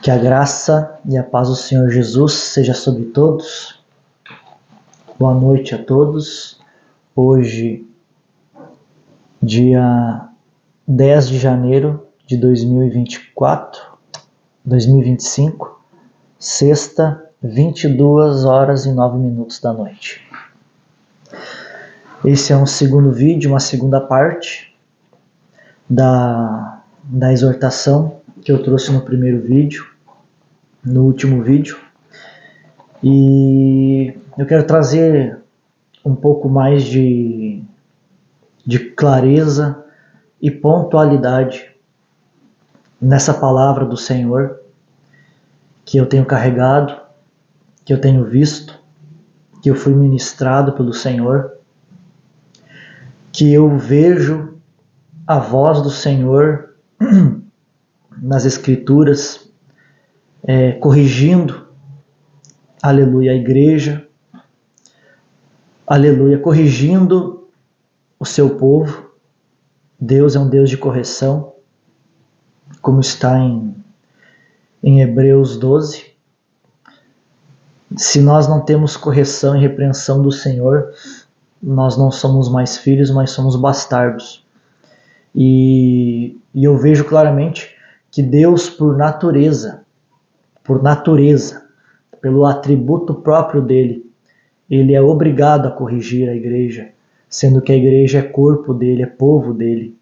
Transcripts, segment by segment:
Que a graça e a paz do Senhor Jesus seja sobre todos. Boa noite a todos. Hoje, dia 10 de janeiro de 2025, sexta, 22 horas e 9 minutos da noite. Esse é um segundo vídeo, uma segunda parte da exortação que eu trouxe no primeiro vídeo, no último vídeo. E eu quero trazer um pouco mais de clareza e pontualidade nessa palavra do Senhor que eu tenho carregado, que eu tenho visto, que eu fui ministrado pelo Senhor, que eu vejo a voz do Senhor nas Escrituras, corrigindo, aleluia, a igreja, aleluia, corrigindo o seu povo. Deus é um Deus de correção, como está em Hebreus 12. Se nós não temos correção e repreensão do Senhor, nós não somos mais filhos, mas somos bastardos. E eu vejo claramente que Deus, por natureza, pelo atributo próprio dele, ele é obrigado a corrigir a igreja, sendo que a igreja é corpo dele, é povo dele.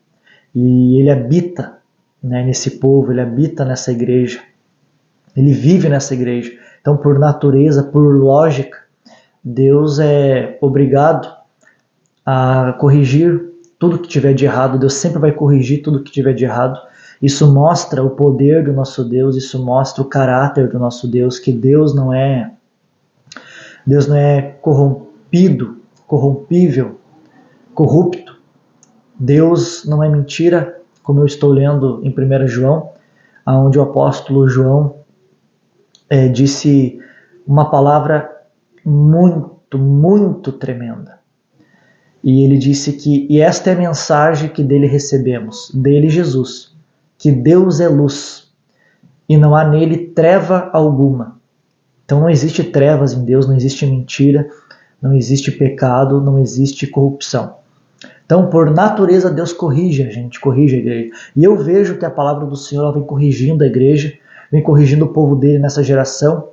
E ele habita, nesse povo, ele habita nessa igreja, ele vive nessa igreja. Então, por natureza, por lógica, Deus é obrigado a corrigir tudo que tiver de errado. Deus sempre vai corrigir tudo que tiver de errado. Isso mostra o poder do nosso Deus, isso mostra o caráter do nosso Deus, que Deus não é corrompido, corrompível, corrupto. Deus não é mentira, como eu estou lendo em 1 João, onde o apóstolo João disse uma palavra muito, muito tremenda. E ele disse que esta é a mensagem que dele recebemos, dele Jesus, que Deus é luz e não há nele treva alguma. Então não existe trevas em Deus, não existe mentira, não existe pecado, não existe corrupção. Então, por natureza, Deus corrige a gente, corrige a igreja. E eu vejo que a palavra do Senhor ela vem corrigindo a igreja, vem corrigindo o povo dele nessa geração.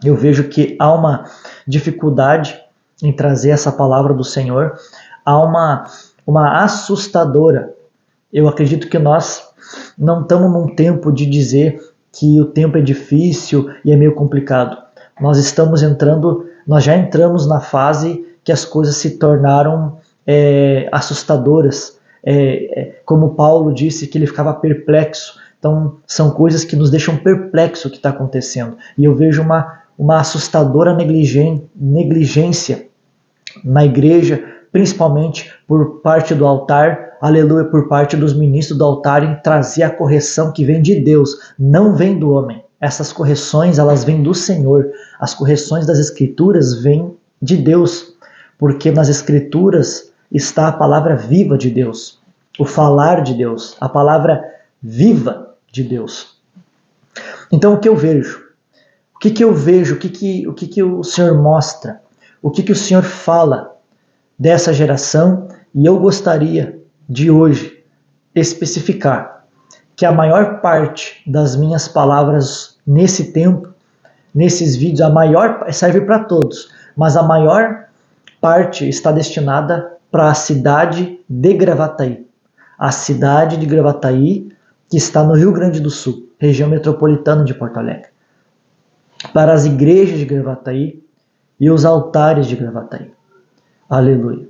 Eu vejo que há uma dificuldade em trazer essa palavra do Senhor, há uma assustadora. Eu acredito que nós não estamos num tempo de dizer que o tempo é difícil e é meio complicado. Nós já entramos na fase que as coisas se tornaram assustadoras. Como Paulo disse, que ele ficava perplexo. Então, são coisas que nos deixam perplexo o que está acontecendo. E eu vejo uma assustadora negligência na igreja, principalmente por parte do altar, aleluia, por parte dos ministros do altar, em trazer a correção que vem de Deus, não vem do homem. Essas correções, elas vêm do Senhor. As correções das Escrituras vêm de Deus, porque nas Escrituras está a palavra viva de Deus, o falar de Deus, a palavra viva de Deus. Então, o que eu vejo? O que eu vejo? O que o Senhor mostra? O que o Senhor fala dessa geração? E eu gostaria de hoje especificar que a maior parte das minhas palavras nesse tempo, nesses vídeos, a maior serve para todos, mas a maior parte está destinada para a cidade de Gravataí. A cidade de Gravataí, que está no Rio Grande do Sul, região metropolitana de Porto Alegre. Para as igrejas de Gravataí e os altares de Gravataí. Aleluia.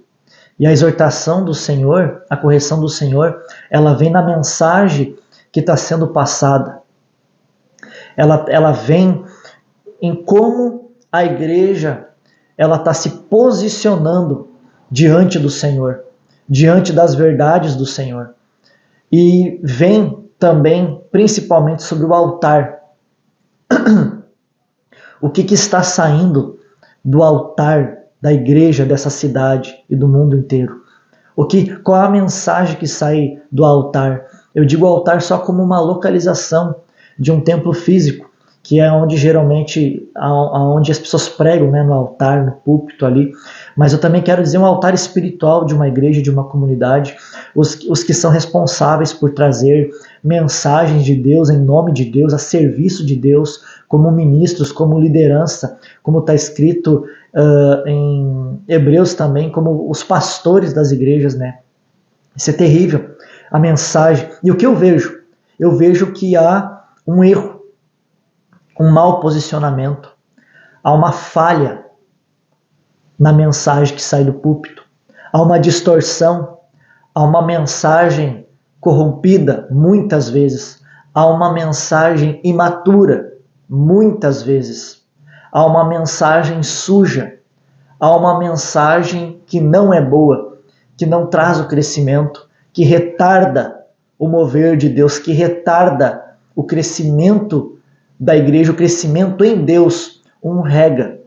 E a exortação do Senhor, a correção do Senhor, ela vem na mensagem que está sendo passada. Ela vem em como a igreja ela está se posicionando diante do Senhor, diante das verdades do Senhor. E vem também, principalmente, sobre o altar. O que está saindo do altar da igreja dessa cidade e do mundo inteiro? Qual a mensagem que sai do altar? Eu digo altar só como uma localização de um templo físico, que é onde geralmente, onde as pessoas pregam, né, no altar, no púlpito ali, mas eu também quero dizer um altar espiritual de uma igreja, de uma comunidade, os que são responsáveis por trazer mensagens de Deus, em nome de Deus, a serviço de Deus, como ministros, como liderança, como está escrito em Hebreus também, como os pastores das igrejas, né? Isso é terrível, a mensagem. E o que eu vejo? Eu vejo que há um erro, um mau posicionamento, há uma falha na mensagem que sai do púlpito, há uma distorção, há uma mensagem corrompida, muitas vezes, há uma mensagem imatura, muitas vezes, há uma mensagem suja, há uma mensagem que não é boa, que não traz o crescimento, que retarda o mover de Deus, que retarda o crescimento da igreja, o crescimento em Deus. Um rega,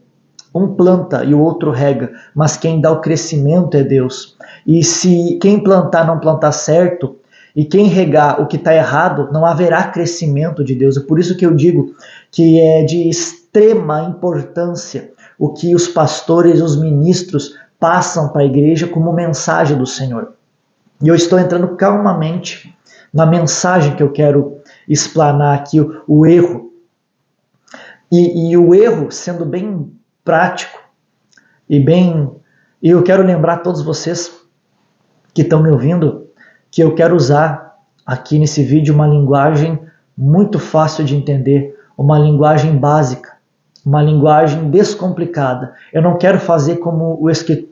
um planta e o outro rega, mas quem dá o crescimento é Deus. E se quem plantar não plantar certo, e quem regar o que está errado, não haverá crescimento de Deus. É por isso que eu digo que é de extrema importância o que os pastores, os ministros passam para a igreja como mensagem do Senhor. E eu estou entrando calmamente na mensagem que eu quero explanar aqui, o erro. E o erro, sendo bem prático e eu quero lembrar a todos vocês que estão me ouvindo que eu quero usar aqui nesse vídeo uma linguagem muito fácil de entender, uma linguagem básica, uma linguagem descomplicada. Eu não quero fazer como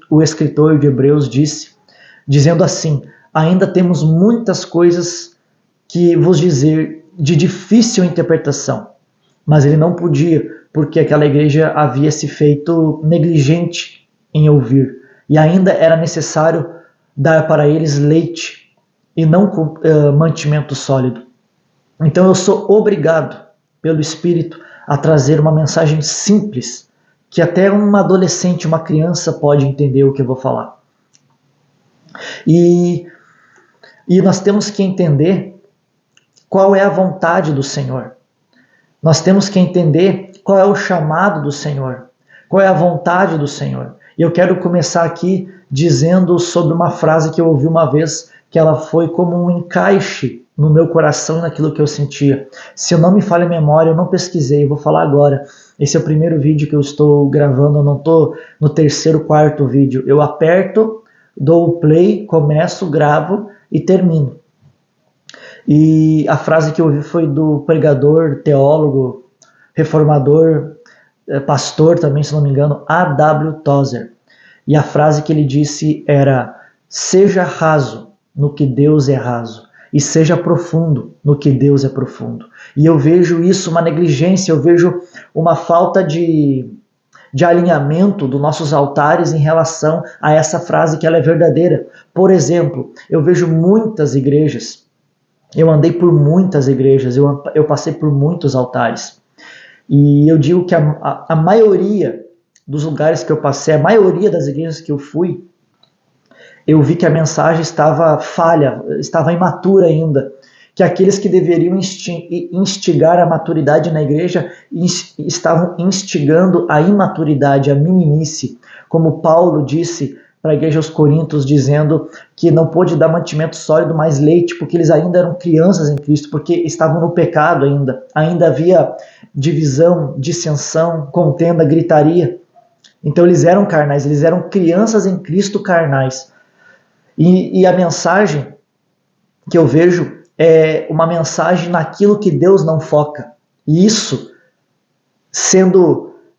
o escritor de Hebreus disse, dizendo assim: ainda temos muitas coisas que vos dizer de difícil interpretação. Mas ele não podia, porque aquela igreja havia se feito negligente em ouvir. E ainda era necessário dar para eles leite e não mantimento sólido. Então eu sou obrigado, pelo Espírito, a trazer uma mensagem simples, que até uma adolescente, uma criança pode entender o que eu vou falar. E nós temos que entender qual é a vontade do Senhor. Nós temos que entender qual é o chamado do Senhor, qual é a vontade do Senhor. E eu quero começar aqui dizendo sobre uma frase que eu ouvi uma vez, que ela foi como um encaixe no meu coração, naquilo que eu sentia. Se eu não me falha a memória, eu não pesquisei, eu vou falar agora. Esse é o primeiro vídeo que eu estou gravando, eu não estou no terceiro, quarto vídeo. Eu aperto, dou o play, começo, gravo e termino. E a frase que eu ouvi foi do pregador, teólogo, reformador, pastor também, se não me engano, A.W. Tozer. E a frase que ele disse era: seja raso no que Deus é raso, e seja profundo no que Deus é profundo. E eu vejo isso, uma negligência, eu vejo uma falta de alinhamento dos nossos altares em relação a essa frase, que ela é verdadeira. Por exemplo, eu vejo muitas igrejas, eu andei por muitas igrejas, eu passei por muitos altares. E eu digo que a maioria dos lugares que eu passei, a maioria das igrejas que eu fui, eu vi que a mensagem estava falha, estava imatura ainda. Que aqueles que deveriam instigar a maturidade na igreja estavam instigando a imaturidade, a meninice. Como Paulo disse para a igreja aos Coríntios, dizendo que não pôde dar mantimento sólido, mais leite, porque eles ainda eram crianças em Cristo, porque estavam no pecado ainda havia divisão, dissensão, contenda, gritaria. Então eles eram carnais, eles eram crianças em Cristo carnais. E a mensagem que eu vejo é uma mensagem naquilo que Deus não foca. E isso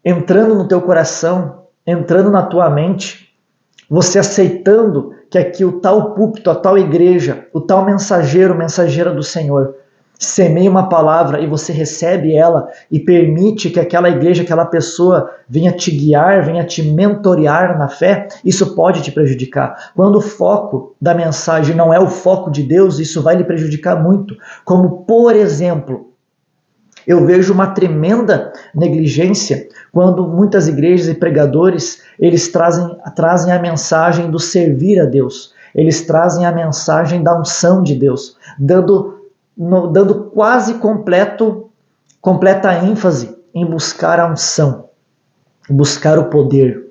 entrando no teu coração, entrando na tua mente, você aceitando que aqui o tal púlpito, a tal igreja, o tal mensageiro, mensageira do Senhor, semeia uma palavra e você recebe ela e permite que aquela igreja, aquela pessoa venha te guiar, venha te mentorear na fé, isso pode te prejudicar. Quando o foco da mensagem não é o foco de Deus, isso vai lhe prejudicar muito. Como, por exemplo, eu vejo uma tremenda negligência quando muitas igrejas e pregadores, eles trazem a mensagem do servir a Deus. Eles trazem a mensagem da unção de Deus, dando quase completo completa ênfase em buscar a unção, buscar o poder,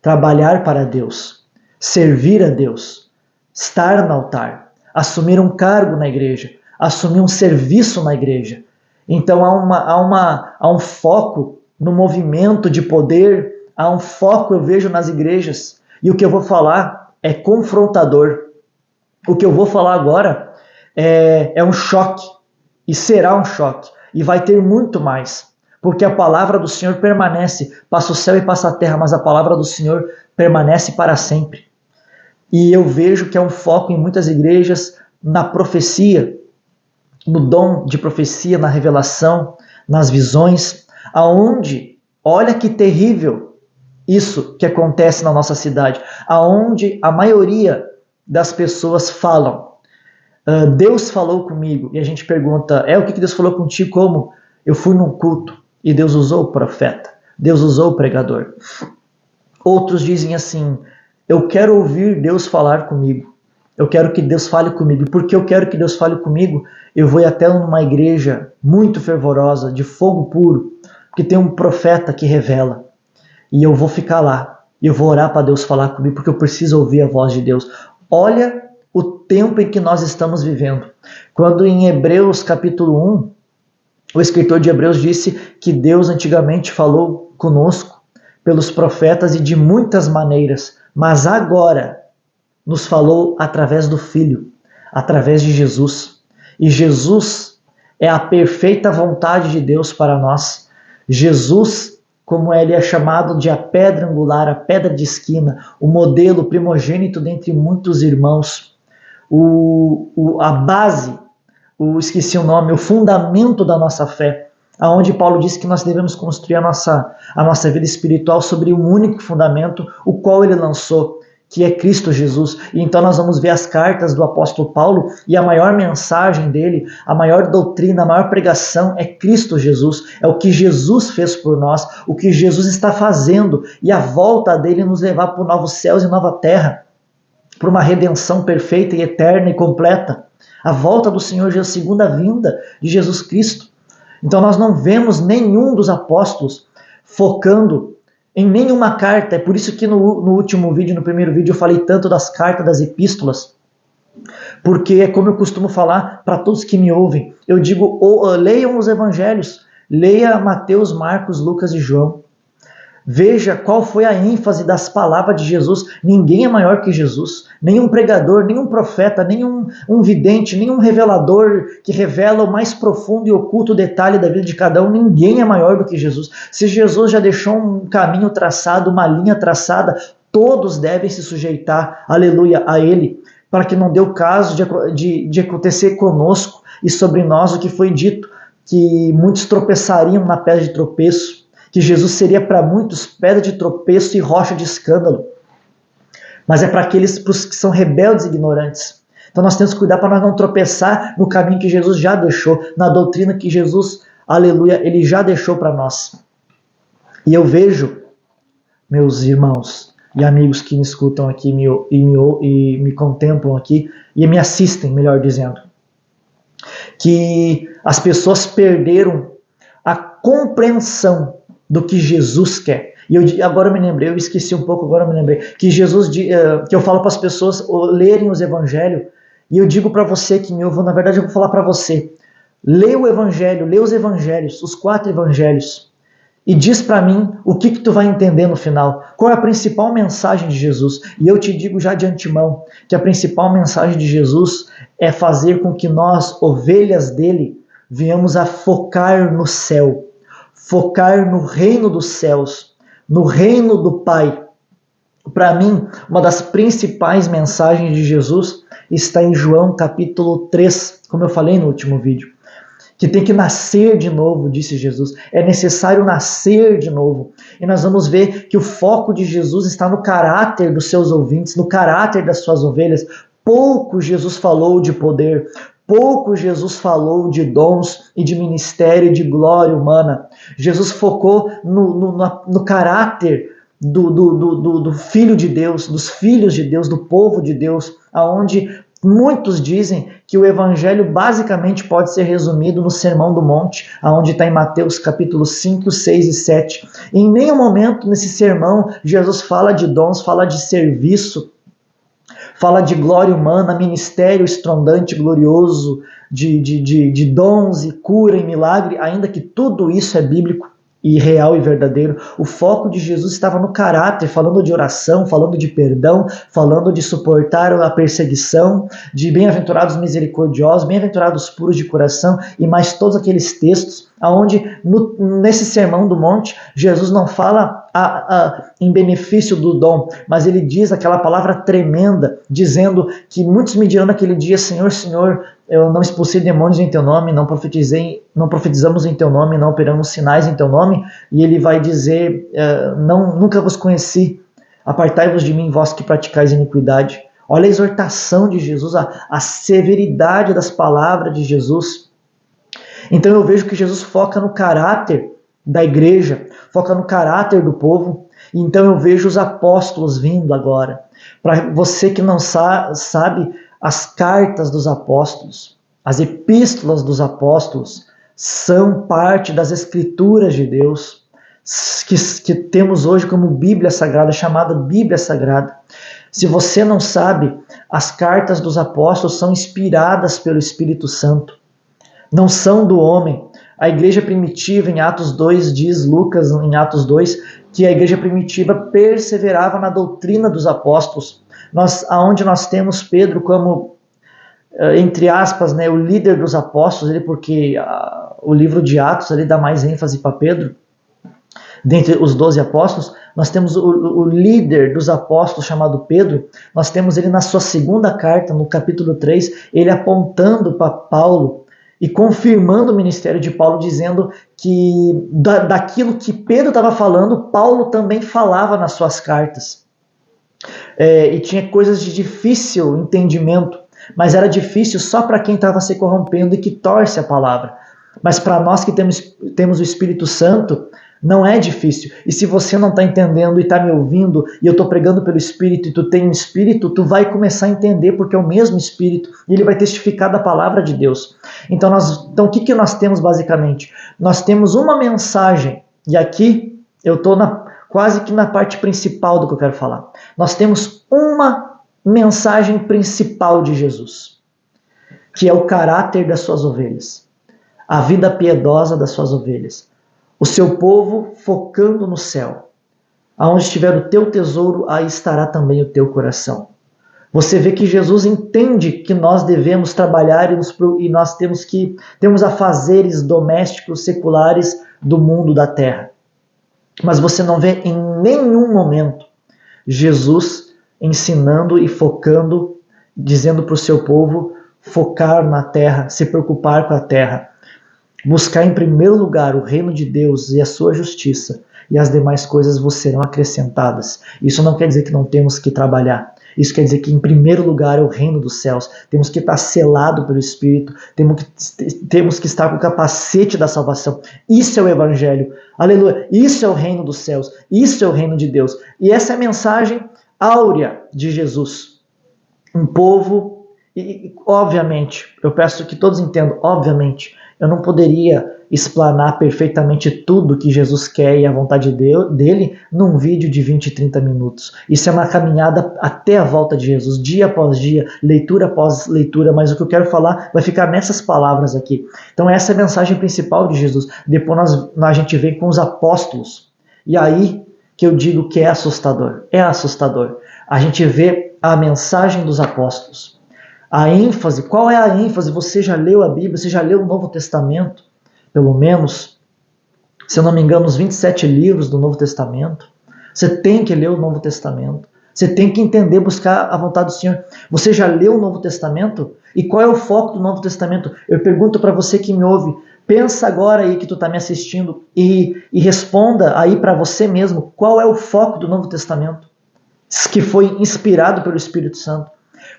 trabalhar para Deus, servir a Deus, estar no altar, assumir um cargo na igreja, assumir um serviço na igreja. Então há um foco no movimento de poder, há um foco, eu vejo, nas igrejas. E o que eu vou falar é confrontador. O que eu vou falar agora é um choque, e será um choque, e vai ter muito mais, porque a palavra do Senhor permanece, passa o céu e passa a terra, mas a palavra do Senhor permanece para sempre. E eu vejo que é um foco em muitas igrejas na profecia, no dom de profecia, na revelação, nas visões, aonde, olha que terrível isso que acontece na nossa cidade, aonde a maioria das pessoas falam, Deus falou comigo, e a gente pergunta, o que Deus falou contigo? Como? Eu fui num culto e Deus usou o profeta, Deus usou o pregador. Outros dizem assim, eu quero ouvir Deus falar comigo, eu quero que Deus fale comigo, porque eu quero que Deus fale comigo, eu vou até numa igreja muito fervorosa, de fogo puro, que tem um profeta que revela, e eu vou ficar lá, e eu vou orar para Deus falar comigo, porque eu preciso ouvir a voz de Deus. Olha o tempo em que nós estamos vivendo. Quando em Hebreus capítulo 1, o escritor de Hebreus disse que Deus antigamente falou conosco pelos profetas e de muitas maneiras, mas agora nos falou através do Filho, através de Jesus. E Jesus é a perfeita vontade de Deus para nós. Jesus, como ele é chamado de a pedra angular, a pedra de esquina, o modelo primogênito dentre muitos irmãos, a base, esqueci o nome, o fundamento da nossa fé, aonde Paulo diz que nós devemos construir a nossa vida espiritual sobre um único fundamento, o qual ele lançou, que é Cristo Jesus. E então nós vamos ver as cartas do apóstolo Paulo, e a maior mensagem dele, a maior doutrina, a maior pregação é Cristo Jesus, é o que Jesus fez por nós, o que Jesus está fazendo, e a volta dele nos levar para novos céus e nova terra, para uma redenção perfeita e eterna e completa. A volta do Senhor Jesus, a segunda vinda de Jesus Cristo. Então nós não vemos nenhum dos apóstolos focando em nenhuma carta. É por isso que no último vídeo, no primeiro vídeo, eu falei tanto das cartas, das epístolas. Porque é como eu costumo falar para todos que me ouvem. Eu digo, leiam os evangelhos. Leia Mateus, Marcos, Lucas e João. Veja qual foi a ênfase das palavras de Jesus. Ninguém é maior que Jesus. Nenhum pregador, nenhum profeta, nenhum vidente, nenhum revelador que revela o mais profundo e oculto detalhe da vida de cada um. Ninguém é maior do que Jesus. Se Jesus já deixou um caminho traçado, uma linha traçada, todos devem se sujeitar, aleluia, a Ele, para que não dê o caso de acontecer conosco e sobre nós o que foi dito, que muitos tropeçariam na pedra de tropeço, que Jesus seria para muitos pedra de tropeço e rocha de escândalo. Mas é para aqueles que são rebeldes e ignorantes. Então nós temos que cuidar para nós não tropeçar no caminho que Jesus já deixou, na doutrina que Jesus, aleluia, ele já deixou para nós. E eu vejo, meus irmãos e amigos que me escutam aqui e me contemplam aqui, e me assistem, melhor dizendo, que as pessoas perderam a compreensão do que Jesus quer. E agora eu me lembrei, eu esqueci um pouco, agora eu me lembrei, que Jesus, que eu falo para as pessoas lerem os evangelhos, e eu digo para você que me ouve, na verdade eu vou falar para você, lê o evangelho, lê os evangelhos, os 4 evangelhos, e diz para mim o que tu vai entender no final, qual é a principal mensagem de Jesus. E eu te digo já de antemão, que a principal mensagem de Jesus é fazer com que nós, ovelhas dele, venhamos a focar no céu, focar no reino dos céus, no reino do Pai. Para mim, uma das principais mensagens de Jesus está em João capítulo 3, como eu falei no último vídeo, que tem que nascer de novo, disse Jesus. É necessário nascer de novo. E nós vamos ver que o foco de Jesus está no caráter dos seus ouvintes, no caráter das suas ovelhas. Pouco Jesus falou de poder, pouco Jesus falou de dons e de ministério e de glória humana. Jesus focou no caráter do Filho de Deus, dos filhos de Deus, do povo de Deus, aonde Muitos dizem que o evangelho basicamente pode ser resumido no Sermão do Monte, onde está em Mateus capítulos 5, 6 e 7. Em nenhum momento nesse sermão Jesus fala de dons, fala de serviço, fala de glória humana, ministério estrondante, glorioso, de dons e cura e milagre, ainda que tudo isso é bíblico e real e verdadeiro. O foco de Jesus estava no caráter, falando de oração, falando de perdão, falando de suportar a perseguição, de bem-aventurados misericordiosos, bem-aventurados puros de coração, e mais todos aqueles textos onde nesse Sermão do Monte Jesus não fala em benefício do dom, mas ele diz aquela palavra tremenda, dizendo que muitos me dirão naquele dia: Senhor, Senhor, eu não expulsei demônios em teu nome, não profetizamos em teu nome, não operamos sinais em teu nome. E ele vai dizer: nunca vos conheci, apartai-vos de mim, vós que praticais iniquidade. Olha a exortação de Jesus, a severidade das palavras de Jesus. Então eu vejo que Jesus foca no caráter da igreja, foca no caráter do povo. Então eu vejo os apóstolos vindo agora. Para você que não sabe, as cartas dos apóstolos, as epístolas dos apóstolos, são parte das escrituras de Deus, que temos hoje como Bíblia Sagrada, chamada Bíblia Sagrada. Se você não sabe, as cartas dos apóstolos são inspiradas pelo Espírito Santo, não são do homem. A igreja primitiva, em Atos 2, diz Lucas, em Atos 2, que a igreja primitiva perseverava na doutrina dos apóstolos. Aonde nós temos Pedro como, entre aspas, o líder dos apóstolos, porque o livro de Atos dá mais ênfase para Pedro, dentre os 12 apóstolos. Nós temos o líder dos apóstolos chamado Pedro. Nós temos ele na sua segunda carta, no capítulo 3, ele apontando para Paulo e confirmando o ministério de Paulo, dizendo que daquilo que Pedro estava falando, Paulo também falava nas suas cartas. E tinha coisas de difícil entendimento, mas era difícil só para quem estava se corrompendo e que torce a palavra. Mas para nós que temos o Espírito Santo, não é difícil. E se você não está entendendo e está me ouvindo, e eu estou pregando pelo Espírito, e tu tem um Espírito, tu vai começar a entender, porque é o mesmo Espírito, e ele vai testificar da palavra de Deus. Então o que nós temos basicamente? Nós temos uma mensagem, e aqui eu estou quase que na parte principal do que eu quero falar. Nós temos uma mensagem principal de Jesus, que é o caráter das suas ovelhas, a vida piedosa das suas ovelhas, o seu povo focando no céu. Aonde estiver o teu tesouro, aí estará também o teu coração. Você vê que Jesus entende que nós devemos trabalhar e nós temos afazeres domésticos, seculares do mundo, da terra. Mas você não vê em nenhum momento Jesus ensinando e focando, dizendo para o seu povo focar na terra, se preocupar com a terra. Buscar em primeiro lugar o reino de Deus e a sua justiça, e as demais coisas vos serão acrescentadas. Isso não quer dizer que não temos que trabalhar. Isso quer dizer que em primeiro lugar é o reino dos céus. Temos que estar selado pelo Espírito, temos que estar com o capacete da salvação. Isso é o Evangelho. Aleluia. Isso é o reino dos céus. Isso é o reino de Deus. E essa é a mensagem áurea de Jesus. Um povo, e obviamente, eu peço que todos entendam, obviamente, eu não poderia explanar perfeitamente tudo que Jesus quer e a vontade dele num vídeo de 20, 30 minutos. Isso é uma caminhada até a volta de Jesus, dia após dia, leitura após leitura, mas o que eu quero falar vai ficar nessas palavras aqui. Então essa é a mensagem principal de Jesus. Depois a gente vem com os apóstolos. E aí que eu digo que é assustador. É assustador. A gente vê a mensagem dos apóstolos. A ênfase, qual é a ênfase? Você já leu a Bíblia, você já leu o Novo Testamento? Pelo menos, se eu não me engano, os 27 livros do Novo Testamento. Você tem que ler o Novo Testamento. Você tem que entender, buscar a vontade do Senhor. Você já leu o Novo Testamento? E qual é o foco do Novo Testamento? Eu pergunto para você que me ouve, pensa agora aí que tu está me assistindo e responda aí para você mesmo, qual é o foco do Novo Testamento? Que foi inspirado pelo Espírito Santo.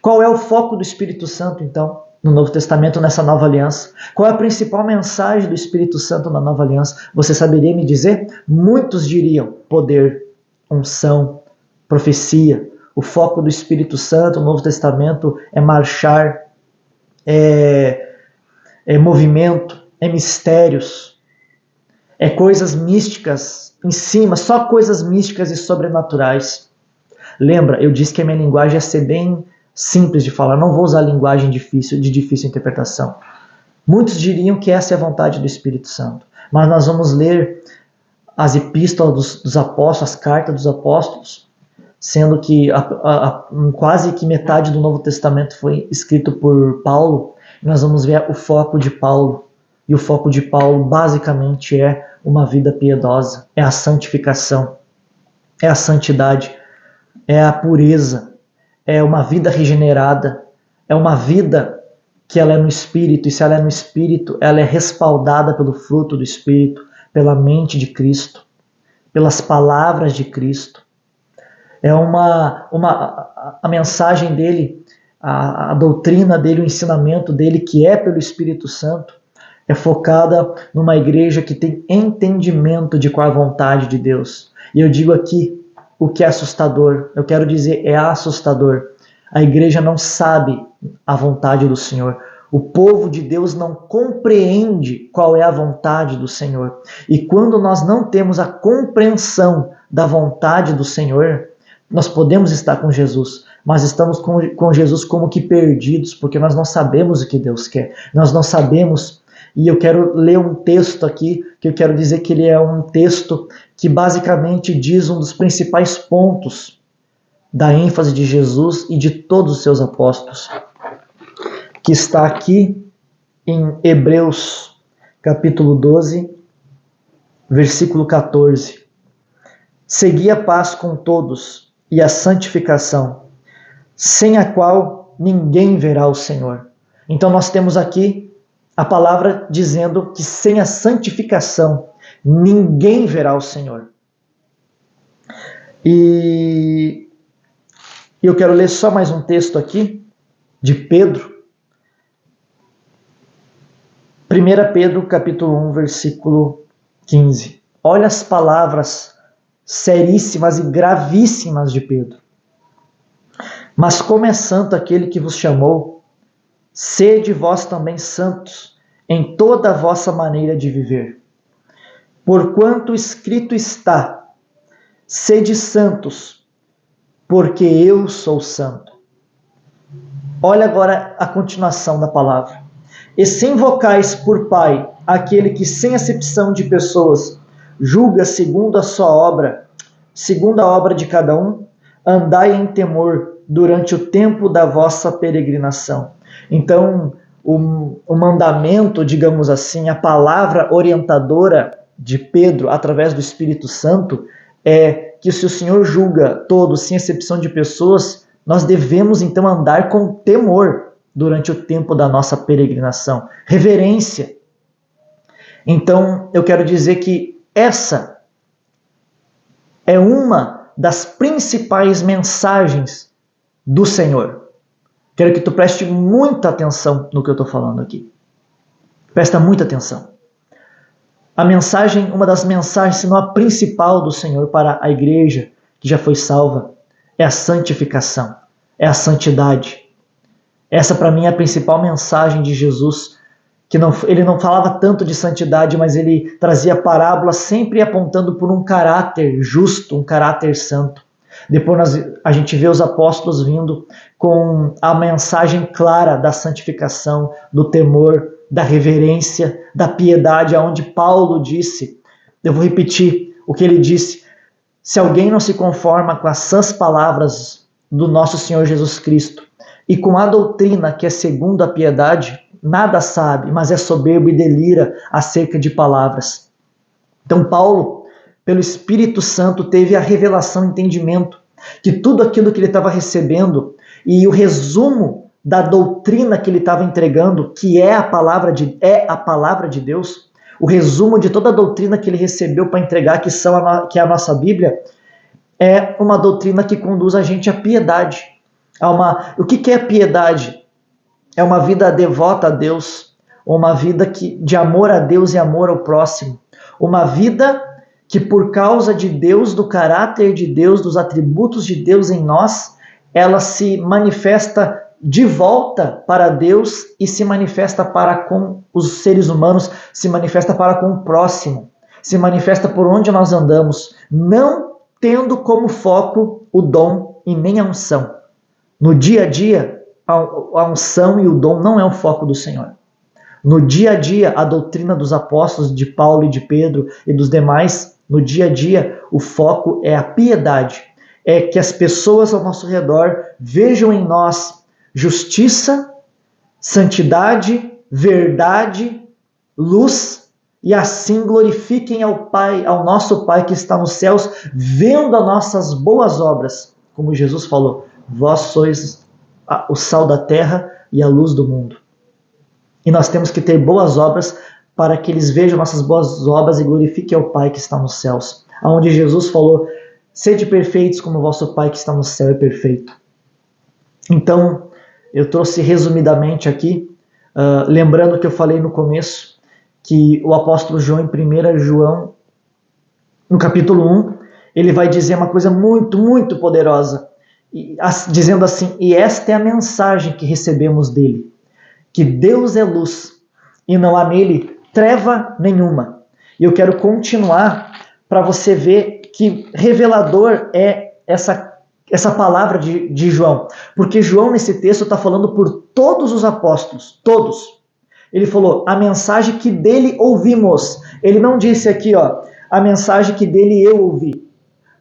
Qual é o foco do Espírito Santo, então, no Novo Testamento, nessa nova aliança? Qual é a principal mensagem do Espírito Santo na nova aliança? Você saberia me dizer? Muitos diriam poder, unção, profecia, o foco do Espírito Santo no Novo Testamento é marchar, é movimento, é mistérios, é coisas místicas em cima, só coisas místicas e sobrenaturais. Lembra, eu disse que a minha linguagem ia ser bem simples de falar, não vou usar linguagem de difícil interpretação. Muitos diriam que essa é a vontade do Espírito Santo, mas nós vamos ler as epístolas dos apóstolos, as cartas dos apóstolos, sendo que quase que metade do Novo Testamento foi escrito por Paulo, e nós vamos ver o foco de Paulo. E o foco de Paulo basicamente é uma vida piedosa, é a santificação, é a santidade, é a pureza, é uma vida regenerada, é uma vida que ela é no Espírito, e se ela é no Espírito, ela é respaldada pelo fruto do Espírito, pela mente de Cristo, pelas palavras de Cristo. É a mensagem dele, a doutrina dele, o ensinamento dele, que é pelo Espírito Santo, é focada numa igreja que tem entendimento de qual é a vontade de Deus. E eu digo aqui o que é assustador, eu quero dizer, é assustador. A igreja não sabe a vontade do Senhor. O povo de Deus não compreende qual é a vontade do Senhor. E quando nós não temos a compreensão da vontade do Senhor, nós podemos estar com Jesus, mas estamos com Jesus como que perdidos, porque nós não sabemos o que Deus quer. Nós não sabemos. E eu quero ler um texto aqui, que eu quero dizer que ele é um texto que basicamente diz um dos principais pontos da ênfase de Jesus e de todos os seus apóstolos, que está aqui em Hebreus capítulo 12, versículo 14. Segui a paz com todos e a santificação, sem a qual ninguém verá o Senhor. Então nós temos aqui a palavra dizendo que sem a santificação ninguém verá o Senhor. E eu quero ler só mais um texto aqui de Pedro. 1 Pedro capítulo 1, versículo 15. Olha as palavras seríssimas e gravíssimas de Pedro. Mas como é santo aquele que vos chamou, sede vós também santos em toda a vossa maneira de viver. Porquanto escrito está, sede santos, porque eu sou santo. Olha agora a continuação da palavra. E se invocais por Pai aquele que sem acepção de pessoas julga segundo a sua obra, segundo a obra de cada um, andai em temor durante o tempo da vossa peregrinação. Então, o mandamento, digamos assim, a palavra orientadora de Pedro, através do Espírito Santo, é que se o Senhor julga todos, sem exceção de pessoas, nós devemos então andar com temor durante o tempo da nossa peregrinação. Reverência. Então, eu quero dizer que essa é uma das principais mensagens do Senhor. Quero que tu preste muita atenção no que eu estou falando aqui. Presta muita atenção. A mensagem, uma das mensagens, se não a principal do Senhor para a igreja que já foi salva, é a santificação, é a santidade. Essa para mim é a principal mensagem de Jesus, que ele não falava tanto de santidade, mas ele trazia parábolas sempre apontando por um caráter justo, um caráter santo. Depois a gente vê os apóstolos vindo com a mensagem clara da santificação, do temor, da reverência, da piedade, aonde Paulo disse, eu vou repetir o que ele disse, se alguém não se conforma com as sãs palavras do nosso Senhor Jesus Cristo e com a doutrina que é segundo a piedade, nada sabe, mas é soberbo e delira acerca de palavras. Então Paulo, pelo Espírito Santo, teve a revelação, entendimento, que tudo aquilo que ele estava recebendo e o resumo da doutrina que ele estava entregando, que é a palavra de Deus, o resumo de toda a doutrina que ele recebeu para entregar, que é a nossa Bíblia, é uma doutrina que conduz a gente à piedade. O que é piedade? É uma vida devota a Deus, uma vida de amor a Deus e amor ao próximo, uma vida que por causa de Deus, do caráter de Deus, dos atributos de Deus em nós, ela se manifesta de volta para Deus e se manifesta para com os seres humanos, se manifesta para com o próximo, se manifesta por onde nós andamos, não tendo como foco o dom e nem a unção. No dia a dia, a unção e o dom não é o foco do Senhor. No dia a dia, a doutrina dos apóstolos, de Paulo e de Pedro e dos demais, no dia a dia, o foco é a piedade. É que as pessoas ao nosso redor vejam em nós justiça, santidade, verdade, luz, e assim glorifiquem ao Pai, ao nosso Pai que está nos céus, vendo as nossas boas obras. Como Jesus falou, vós sois o sal da terra e a luz do mundo. E nós temos que ter boas obras para que eles vejam nossas boas obras e glorifiquem ao Pai que está nos céus. Onde Jesus falou, sede perfeitos como o vosso Pai que está no céu é perfeito. Então, eu trouxe resumidamente aqui, lembrando que eu falei no começo, que o apóstolo João, em 1 João, no capítulo 1, ele vai dizer uma coisa muito, muito poderosa, dizendo assim, e esta é a mensagem que recebemos dele, que Deus é luz e não há nele treva nenhuma. E eu quero continuar para você ver que revelador é essa palavra de João. Porque João, nesse texto, está falando por todos os apóstolos, todos. Ele falou, a mensagem que dele ouvimos. Ele não disse aqui, a mensagem que dele eu ouvi.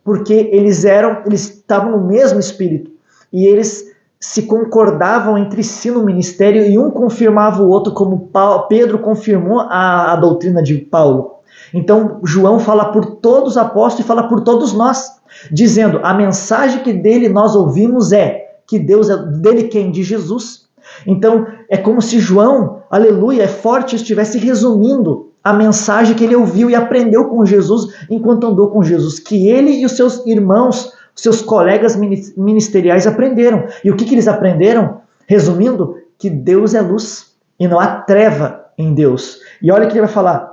Porque eles estavam no mesmo espírito. E eles se concordavam entre si no ministério e um confirmava o outro, como Pedro confirmou a doutrina de Paulo. Então, João fala por todos os apóstolos e fala por todos nós, dizendo, a mensagem que dele nós ouvimos é que Deus é dele quem? De Jesus. Então, é como se João, aleluia, é forte, estivesse resumindo a mensagem que ele ouviu e aprendeu com Jesus enquanto andou com Jesus, que ele e os seus irmãos, seus colegas ministeriais aprenderam. E o que eles aprenderam? Resumindo, que Deus é luz e não há treva em Deus. E olha o que ele vai falar.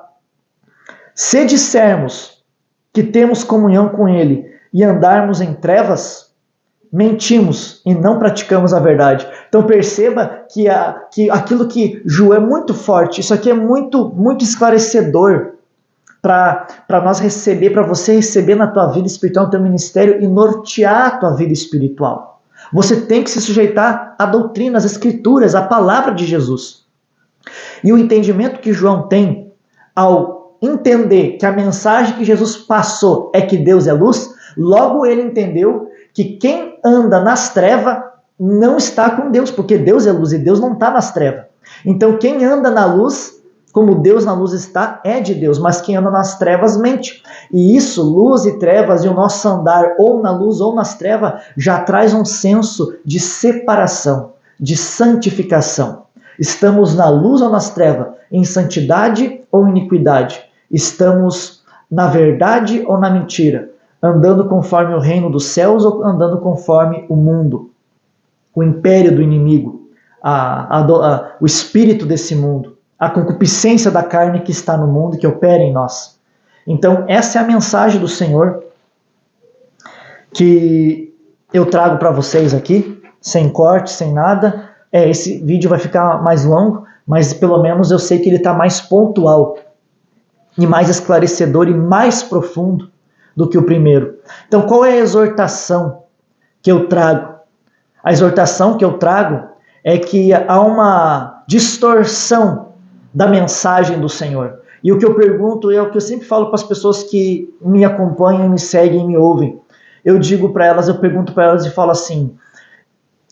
Se dissermos que temos comunhão com ele e andarmos em trevas, mentimos e não praticamos a verdade. Então perceba que aquilo que João é muito forte, isso aqui é muito, muito esclarecedor para nós receber, para você receber na tua vida espiritual, no teu ministério e nortear a tua vida espiritual. Você tem que se sujeitar à doutrina, às escrituras, à palavra de Jesus. E o entendimento que João tem ao entender que a mensagem que Jesus passou é que Deus é luz, logo ele entendeu que quem anda nas trevas não está com Deus, porque Deus é luz e Deus não está nas trevas. Então quem anda na luz, como Deus na luz está, é de Deus, mas quem anda nas trevas mente. E isso, luz e trevas, e o nosso andar ou na luz ou nas trevas, já traz um senso de separação, de santificação. Estamos na luz ou nas trevas, em santidade ou iniquidade. Estamos na verdade ou na mentira, andando conforme o reino dos céus ou andando conforme o mundo, o império do inimigo, o espírito desse mundo, a concupiscência da carne que está no mundo e que opera em nós. Então, essa é a mensagem do Senhor que eu trago para vocês aqui, sem corte, sem nada. Esse vídeo vai ficar mais longo, mas pelo menos eu sei que ele está mais pontual e mais esclarecedor e mais profundo do que o primeiro. Então, qual é a exortação que eu trago? A exortação que eu trago é que há uma distorção da mensagem do Senhor. E o que eu pergunto é o que eu sempre falo para as pessoas que me acompanham, me seguem e me ouvem. Eu digo para elas, eu pergunto para elas e falo assim,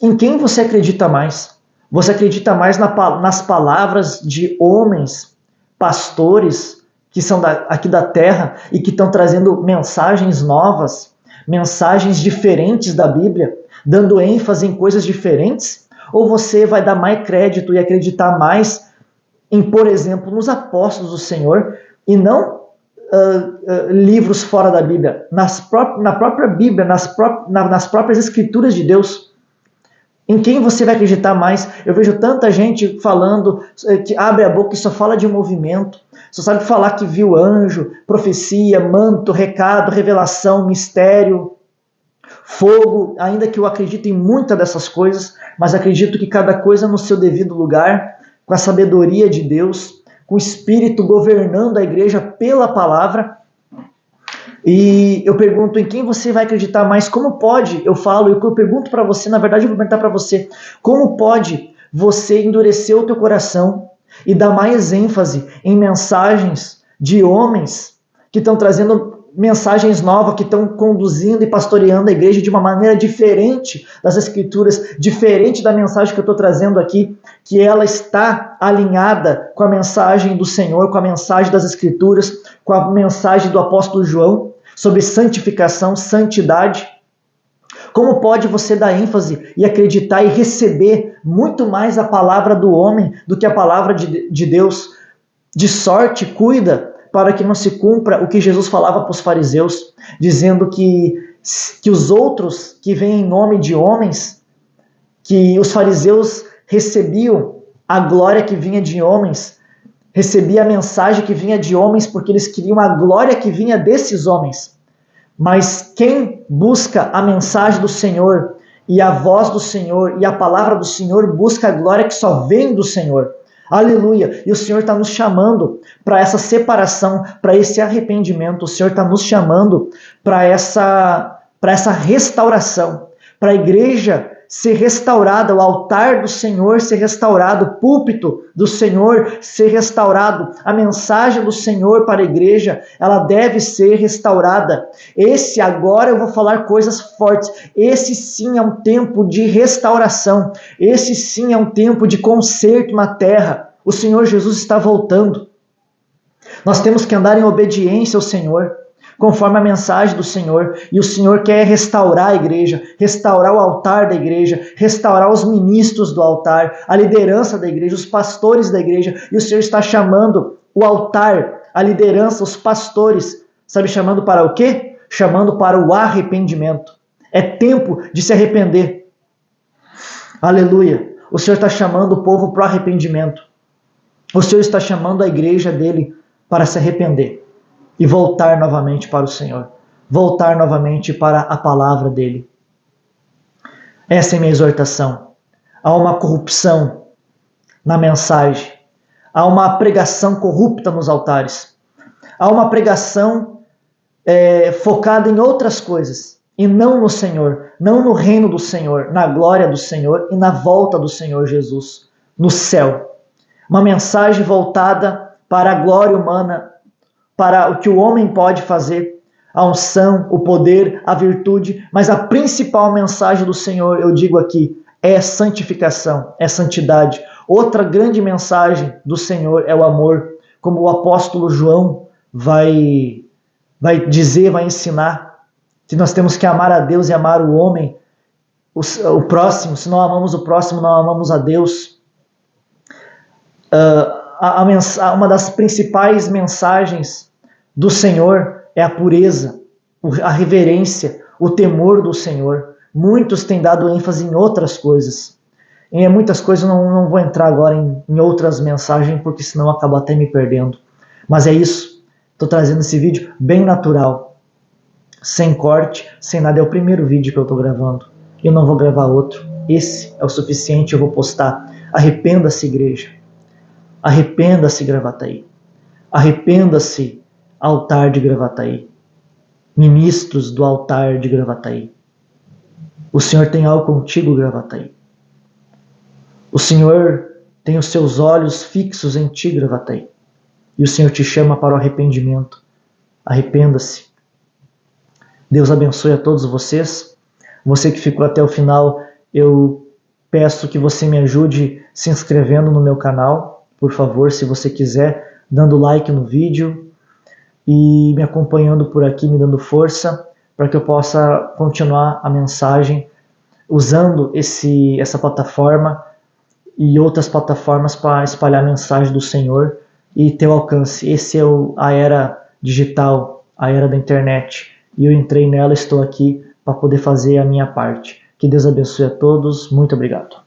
em quem você acredita mais? Você acredita mais nas palavras de homens, pastores, que são aqui da terra e que estão trazendo mensagens novas, mensagens diferentes da Bíblia, dando ênfase em coisas diferentes? Ou você vai dar mais crédito e acreditar mais em, por exemplo, nos apóstolos do Senhor e não livros fora da Bíblia, na própria Bíblia, nas próprias escrituras de Deus? Em quem você vai acreditar mais? Eu vejo tanta gente falando, que abre a boca e só fala de movimento, só sabe falar que viu anjo, profecia, manto, recado, revelação, mistério, fogo, ainda que eu acredite em muitas dessas coisas, mas acredito que cada coisa no seu devido lugar, com a sabedoria de Deus, com o Espírito governando a igreja pela palavra. E eu pergunto, em quem você vai acreditar mais? Como pode, eu falo, eu pergunto para você, na verdade eu vou perguntar para você, como pode você endurecer o teu coração e dar mais ênfase em mensagens de homens que estão trazendo mensagens novas, que estão conduzindo e pastoreando a igreja de uma maneira diferente das Escrituras, diferente da mensagem que eu estou trazendo aqui, que ela está alinhada com a mensagem do Senhor, com a mensagem das Escrituras, com a mensagem do apóstolo João sobre santificação, santidade. Como pode você dar ênfase e acreditar e receber muito mais a palavra do homem do que a palavra de Deus? De sorte, cuida para que não se cumpra o que Jesus falava para os fariseus, dizendo que os outros que vêm em nome de homens, que os fariseus recebiam a glória que vinha de homens, recebia a mensagem que vinha de homens porque eles queriam a glória que vinha desses homens. Mas quem busca a mensagem do Senhor e a voz do Senhor e a palavra do Senhor busca a glória que só vem do Senhor. Aleluia! E o Senhor está nos chamando para essa separação, para esse arrependimento. O Senhor está nos chamando para essa restauração, para a igreja ser restaurada, o altar do Senhor ser restaurado, o púlpito do Senhor ser restaurado, a mensagem do Senhor para a igreja, ela deve ser restaurada. Agora eu vou falar coisas fortes, esse sim é um tempo de restauração, esse sim é um tempo de conserto na terra. O Senhor Jesus está voltando. Nós temos que andar em obediência ao Senhor, conforme a mensagem do Senhor, e o Senhor quer restaurar a igreja, restaurar o altar da igreja, restaurar os ministros do altar, a liderança da igreja, os pastores da igreja, e o Senhor está chamando o altar, a liderança, os pastores, sabe, chamando para o quê? Chamando para o arrependimento. É tempo de se arrepender. Aleluia! O Senhor está chamando o povo para o arrependimento. O Senhor está chamando a igreja dele para se arrepender e voltar novamente para o Senhor, voltar novamente para a palavra dele. Essa é a minha exortação. Há uma corrupção na mensagem, há uma pregação corrupta nos altares, há uma pregação focada em outras coisas, e não no Senhor, não no reino do Senhor, na glória do Senhor e na volta do Senhor Jesus, no céu. Uma mensagem voltada para a glória humana, para o que o homem pode fazer, a unção, o poder, a virtude, mas a principal mensagem do Senhor, eu digo aqui, é santificação, é santidade. Outra grande mensagem do Senhor é o amor, como o apóstolo João vai dizer, vai ensinar, que nós temos que amar a Deus e amar o homem, o próximo. Se não amamos o próximo, não amamos a Deus. Uma das principais mensagens do Senhor é a pureza, a reverência, o temor do Senhor. Muitos têm dado ênfase em outras coisas. Em muitas coisas eu não vou entrar agora em outras mensagens, porque senão eu acabo até me perdendo. Mas é isso. Estou trazendo esse vídeo bem natural, sem corte, sem nada. É o primeiro vídeo que eu estou gravando. Eu não vou gravar outro. Esse é o suficiente, eu vou postar. Arrependa-se, igreja. Arrependa-se, Gravataí. Arrependa-se, altar de Gravataí. Ministros do altar de Gravataí. O Senhor tem algo contigo, Gravataí. O Senhor tem os seus olhos fixos em ti, Gravataí. E o Senhor te chama para o arrependimento. Arrependa-se. Deus abençoe a todos vocês. Você que ficou até o final, eu peço que você me ajude se inscrevendo no meu canal, por favor, se você quiser, dando like no vídeo e me acompanhando por aqui, me dando força, para que eu possa continuar a mensagem usando essa plataforma e outras plataformas para espalhar a mensagem do Senhor e ter o alcance. Esse é a era digital, a era da internet. E eu entrei nela, estou aqui para poder fazer a minha parte. Que Deus abençoe a todos. Muito obrigado.